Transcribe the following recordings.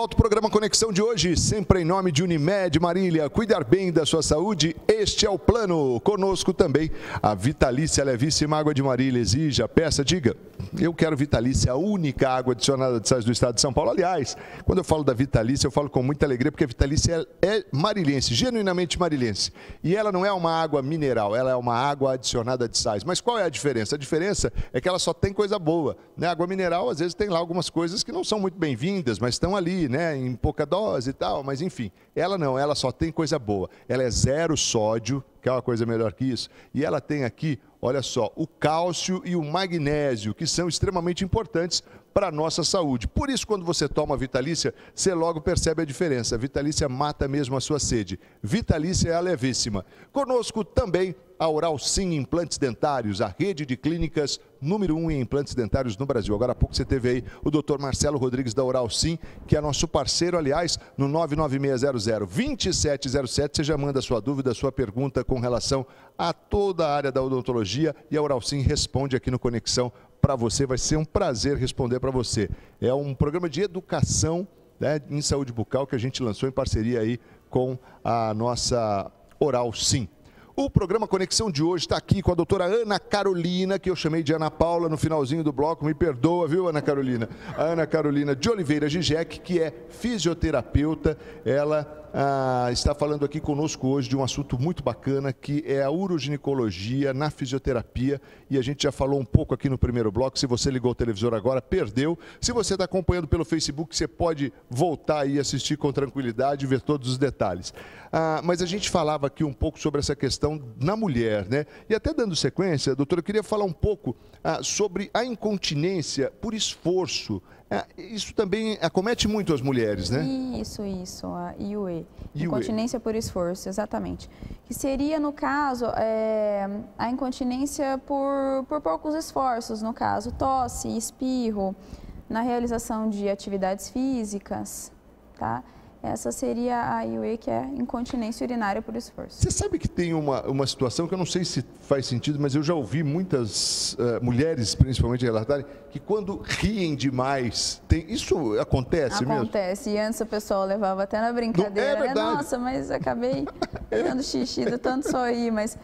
volta o programa Conexão de hoje, sempre em nome de Unimed Marília. Cuidar bem da sua saúde, este é o plano. Conosco também a Vitalícia Levíssima Água de Marília. Exija, peça, diga. Eu quero Vitalícia, a única água adicionada de sais do estado de São Paulo. Aliás, quando eu falo da Vitalícia, eu falo com muita alegria, porque a Vitalícia é marilhense, genuinamente marilhense. E ela não é uma água mineral, ela é uma água adicionada de sais. Mas qual é a diferença? A diferença é que ela só tem coisa boa, né? A água mineral, às vezes, tem lá algumas coisas que não são muito bem-vindas, mas estão ali, né, em pouca dose e tal, mas enfim. Ela não, ela só tem coisa boa. Ela é zero sódio, que é uma coisa melhor que isso, e ela tem aqui, olha só, o cálcio e o magnésio, que são extremamente importantes para a nossa saúde. Por isso, quando você toma a Vitalícia, você logo percebe a diferença. A Vitalícia mata mesmo a sua sede. Vitalícia é a levíssima. Conosco também a Oral Sim Implantes Dentários, a rede de clínicas número 1 em implantes dentários no Brasil. Agora há pouco você teve aí o Dr. Marcelo Rodrigues da Oral Sim, que é nosso parceiro, aliás, no 99600-2707. Você já manda a sua dúvida, a sua pergunta com relação a toda a área da odontologia e a Oral Sim responde aqui no Conexão para você. Vai ser um prazer responder para você. É um programa de educação, né, em saúde bucal que a gente lançou em parceria aí com a nossa Oral Sim. O programa Conexão de hoje está aqui com a doutora Ana Carolina, que eu chamei de Ana Paula no finalzinho do bloco. Me perdoa, viu, Ana Carolina? A Ana Carolina de Oliveira Gigec, que é fisioterapeuta. Ela está falando aqui conosco hoje de um assunto muito bacana, que é a uroginecologia na fisioterapia. E a gente já falou um pouco aqui no primeiro bloco. Se você ligou o televisor agora, perdeu. Se você está acompanhando pelo Facebook, você pode voltar e assistir com tranquilidade e ver todos os detalhes. Mas a gente falava aqui um pouco sobre essa questão na mulher, né? E até dando sequência, doutora, eu queria falar um pouco sobre a incontinência por esforço. Isso também acomete muito as mulheres, né? Isso, a IUE, incontinência por esforço, exatamente. Que seria, no caso, a incontinência por poucos esforços, no caso, tosse, espirro, na realização de atividades físicas, tá? Essa seria a IUE, que é incontinência urinária por esforço. Você sabe que tem uma situação que eu não sei se faz sentido, mas eu já ouvi muitas mulheres, principalmente, relatarem que quando riem demais, isso acontece mesmo? Acontece, e antes o pessoal levava até na brincadeira, né? Nossa, mas acabei dando xixi do tanto sorrir, mas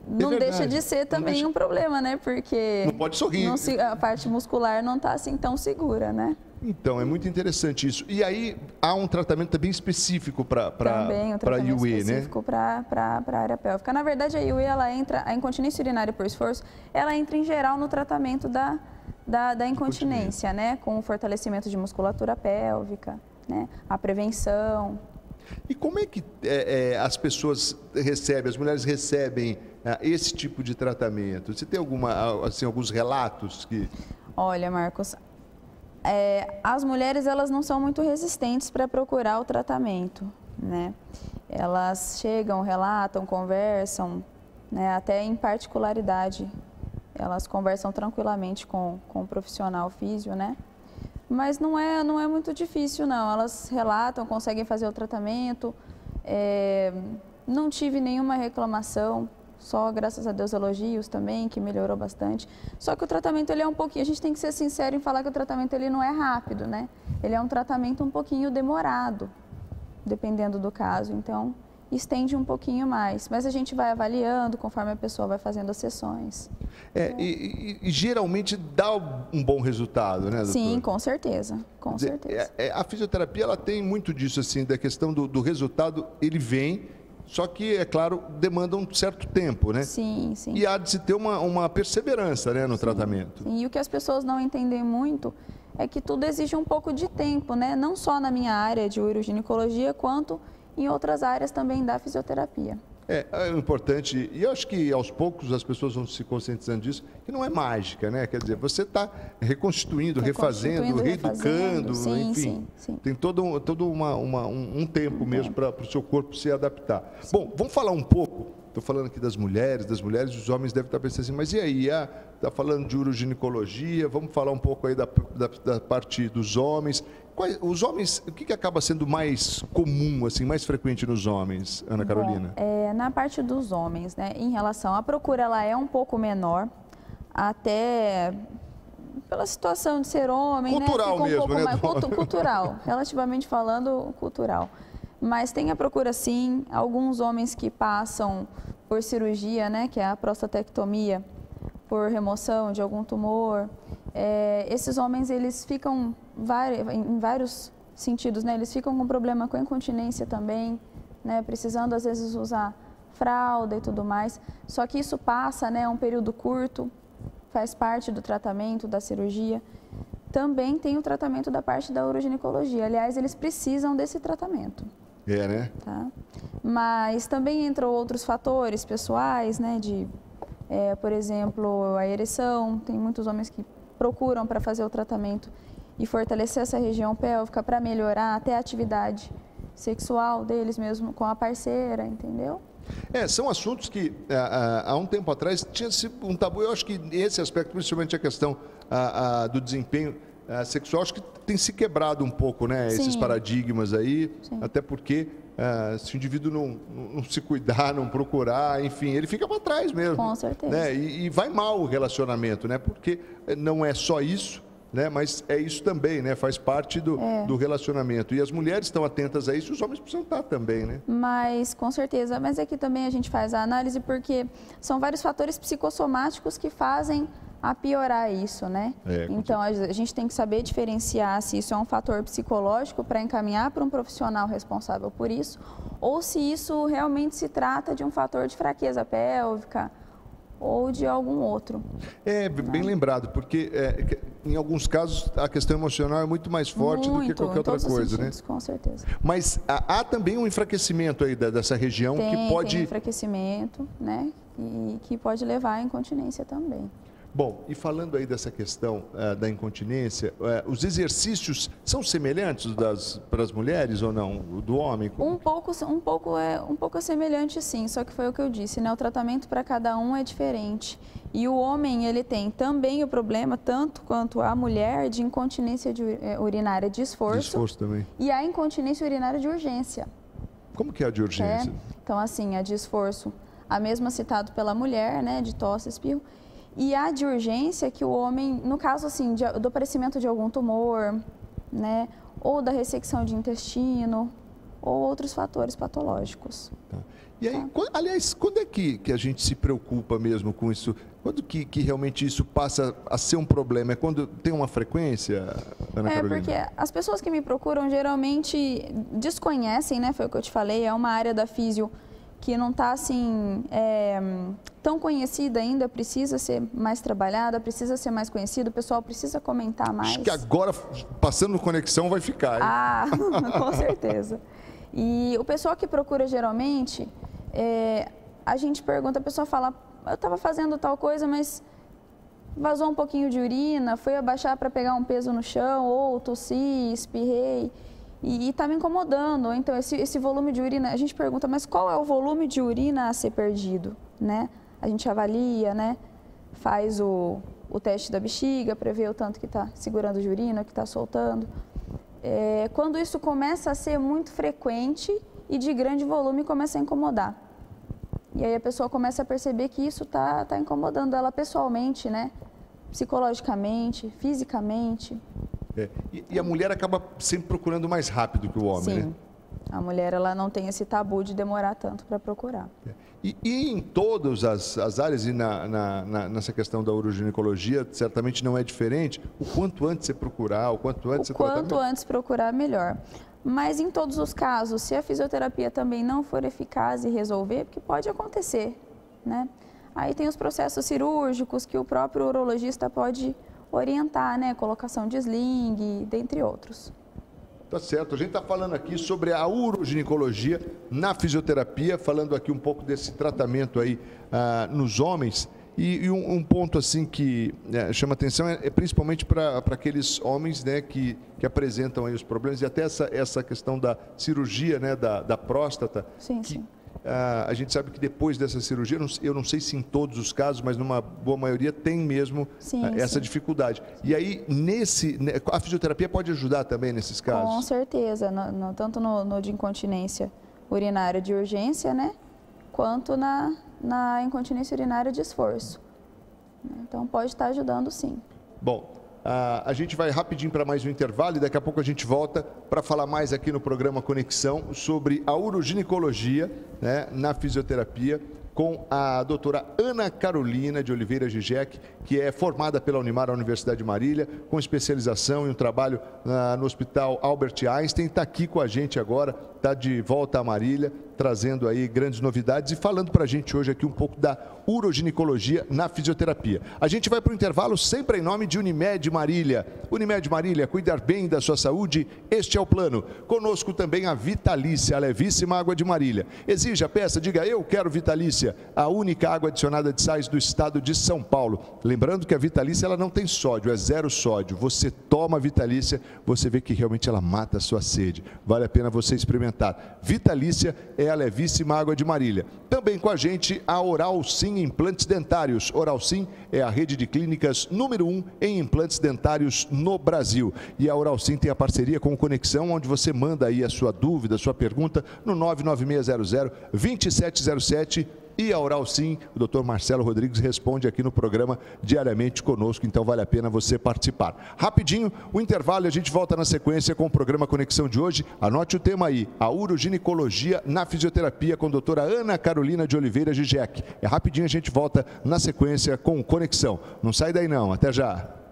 não deixa de ser também um problema, né? Porque não pode sorrir. A parte muscular não está assim tão segura, né? Então, é muito interessante isso. E aí, há um tratamento também específico para a IUE, específico, né? Para a área pélvica. Na verdade, a IUE, a incontinência urinária por esforço, ela entra em geral no tratamento da incontinência, né? Com o fortalecimento de musculatura pélvica, né? A prevenção. E como é que as pessoas recebem, as mulheres recebem esse tipo de tratamento? Você tem alguns relatos que... Olha, Marcos, as mulheres, elas não são muito resistentes para procurar o tratamento, né? Elas chegam, relatam, conversam, né? Até em particularidade, elas conversam tranquilamente com o profissional físio, né? Mas não é muito difícil, não. Elas relatam, conseguem fazer o tratamento. Não tive nenhuma reclamação, só, graças a Deus, elogios também, que melhorou bastante. Só que o tratamento, ele é um pouquinho... A gente tem que ser sincero em falar que o tratamento, ele não é rápido, né? Ele é um tratamento um pouquinho demorado, dependendo do caso. Então, estende um pouquinho mais. Mas a gente vai avaliando conforme a pessoa vai fazendo as sessões. E geralmente dá um bom resultado, né, doutora? Sim, com certeza, com certeza. A fisioterapia, ela tem muito disso, assim, da questão do resultado, ele vem, só que, é claro, demanda um certo tempo, né? Sim, sim. E há de se ter uma perseverança, né, no tratamento. Sim, e o que as pessoas não entendem muito é que tudo exige um pouco de tempo, né? Não só na minha área de uroginecologia, quanto em outras áreas também da fisioterapia. É importante, e eu acho que aos poucos as pessoas vão se conscientizando disso, que não é mágica, né? Quer dizer, você está reconstituindo, refazendo, reeducando, sim, enfim. Sim. Tem todo um tempo mesmo para o seu corpo se adaptar. Sim. Bom, vamos falar um pouco, estou falando aqui das mulheres, os homens devem estar pensando assim, mas e aí? Está falando de uroginecologia, vamos falar um pouco aí da parte dos homens. Os homens, o que acaba sendo mais comum, assim, mais frequente nos homens, Ana Carolina? Na parte dos homens, né, em relação à procura, ela é um pouco menor, até pela situação de ser homem, cultural, né? Fica um mesmo, pouco né? mais cultural, relativamente falando, cultural. Mas tem a procura sim, alguns homens que passam por cirurgia, né, que é a prostatectomia, por remoção de algum tumor. Esses homens, eles ficam em vários sentidos, né? Eles ficam com problema com incontinência também, né? Precisando às vezes usar fralda e tudo mais. Só que isso passa, né, um período curto, faz parte do tratamento, da cirurgia. Também tem o tratamento da parte da uroginecologia. Aliás, eles precisam desse tratamento. Né? Tá? Mas também entram outros fatores pessoais, né? Por exemplo, a ereção. Tem muitos homens que procuram para fazer o tratamento e fortalecer essa região pélvica para melhorar até a atividade sexual deles mesmo com a parceira, entendeu? São assuntos que há um tempo atrás tinha um tabu. Eu acho que esse aspecto, principalmente a questão do desempenho sexual, acho que tem se quebrado um pouco, né? Sim. Esses paradigmas aí, Sim. até porque se o indivíduo não se cuidar, não procurar, enfim, ele fica para trás mesmo. Com certeza. Né? E vai mal o relacionamento, né? Porque não é só isso, né? Mas é isso também, né? Faz parte do relacionamento. E as mulheres estão atentas a isso, os homens precisam estar também, né? Mas, com certeza. Mas aqui também a gente faz a análise porque são vários fatores psicossomáticos que fazem a piorar isso, né? Então, a gente tem que saber diferenciar se isso é um fator psicológico para encaminhar para um profissional responsável por isso, ou se isso realmente se trata de um fator de fraqueza pélvica ou de algum outro. Bem lembrado, porque em alguns casos a questão emocional é muito mais forte do que qualquer outra coisa, né? Com certeza. Mas há também um enfraquecimento aí dessa região que pode... Tem enfraquecimento, né? E que pode levar à incontinência também. Bom, e falando aí dessa questão da incontinência, os exercícios são semelhantes para as mulheres ou não, do homem? Um pouco semelhante, sim, só que foi o que eu disse, né? O tratamento para cada um é diferente. E o homem, ele tem também o problema, tanto quanto a mulher, de incontinência urinária de esforço. De esforço também. E a incontinência urinária de urgência. Como que é a de urgência? Então, assim, a de esforço, a mesma citado pela mulher, né? De tosse, espirro. E a de urgência que o homem, no caso assim, do aparecimento de algum tumor, né, ou da ressecção de intestino, ou outros fatores patológicos. Tá. E aí, aliás, quando é que a gente se preocupa mesmo com isso? Quando que realmente isso passa a ser um problema? É quando tem uma frequência, Ana Carolina? Porque as pessoas que me procuram geralmente desconhecem, né, foi o que eu te falei, é uma área da físio que não está assim tão conhecida ainda, precisa ser mais trabalhada, precisa ser mais conhecida, o pessoal precisa comentar mais. Acho que agora, passando conexão, vai ficar, hein? Com certeza. E o pessoal que procura geralmente, a gente pergunta, a pessoa fala, eu estava fazendo tal coisa, mas vazou um pouquinho de urina, fui abaixar para pegar um peso no chão, ou tossi, espirrei. E está me incomodando, então esse volume de urina, a gente pergunta, mas qual é o volume de urina a ser perdido, né? A gente avalia, né? Faz o teste da bexiga para ver o tanto que está segurando de urina, que está soltando. Quando isso começa a ser muito frequente e de grande volume, começa a incomodar. E aí a pessoa começa a perceber que isso está incomodando ela pessoalmente, né? Psicologicamente, fisicamente. E a mulher acaba sempre procurando mais rápido que o homem, Sim. Né? A mulher, ela não tem esse tabu de demorar tanto para procurar. E em todas as áreas, e nessa questão da uroginecologia, certamente não é diferente, o quanto antes você procurar, o quanto antes você tratar... O quanto antes procurar, melhor. Mas em todos os casos, se a fisioterapia também não for eficaz e resolver, porque pode acontecer, né? Aí tem os processos cirúrgicos que o próprio urologista pode orientar, né? Colocação de sling, dentre outros. Tá certo. A gente está falando aqui sobre a uroginecologia na fisioterapia, falando aqui um pouco desse tratamento aí nos homens. E um ponto assim que chama atenção é principalmente para aqueles homens, né, que apresentam aí os problemas e até essa questão da cirurgia, né, da próstata. Sim, sim. A gente sabe que depois dessa cirurgia, eu não sei se em todos os casos, mas numa boa maioria tem mesmo essa dificuldade. E aí, a fisioterapia pode ajudar também nesses casos? Com certeza, tanto no de incontinência urinária de urgência, né, quanto na incontinência urinária de esforço. Então, pode estar ajudando sim. Bom, A gente vai rapidinho para mais um intervalo e daqui a pouco a gente volta para falar mais aqui no programa Conexão sobre a uroginecologia, né, na fisioterapia, com a doutora Ana Carolina de Oliveira Gigec, que é formada pela Unimar, a Universidade de Marília, com especialização em um trabalho no Hospital Albert Einstein. Está aqui com a gente agora, está de volta a Marília, trazendo aí grandes novidades e falando para a gente hoje aqui um pouco da uroginecologia na fisioterapia. A gente vai para o intervalo sempre em nome de Unimed Marília. Unimed Marília, cuidar bem da sua saúde, este é o plano. Conosco também a Vitalícia, a levíssima água de Marília. Exija, peça, diga eu quero Vitalícia, a única água adicionada de sais do estado de São Paulo. Lembrando que a Vitalícia ela não tem sódio, é zero sódio. Você toma a Vitalícia, você vê que realmente ela mata a sua sede. Vale a pena você experimentar. Vitalícia é a levíssima água de Marília. Também com a gente a Oral Sim Implantes Dentários. Oral Sim é a rede de clínicas número 1 em implantes dentários no Brasil. E a Oral Sim tem a parceria com o Conexão, onde você manda aí a sua dúvida, a sua pergunta no 99600-2707. E a Oral Sim, o Dr. Marcelo Rodrigues responde aqui no programa diariamente conosco, então vale a pena você participar. Rapidinho, o intervalo e a gente volta na sequência com o programa Conexão de hoje. Anote o tema aí, a uroginecologia na fisioterapia com a doutora Ana Carolina de Oliveira Gigec. É rapidinho, a gente volta na sequência com Conexão. Não sai daí não, até já.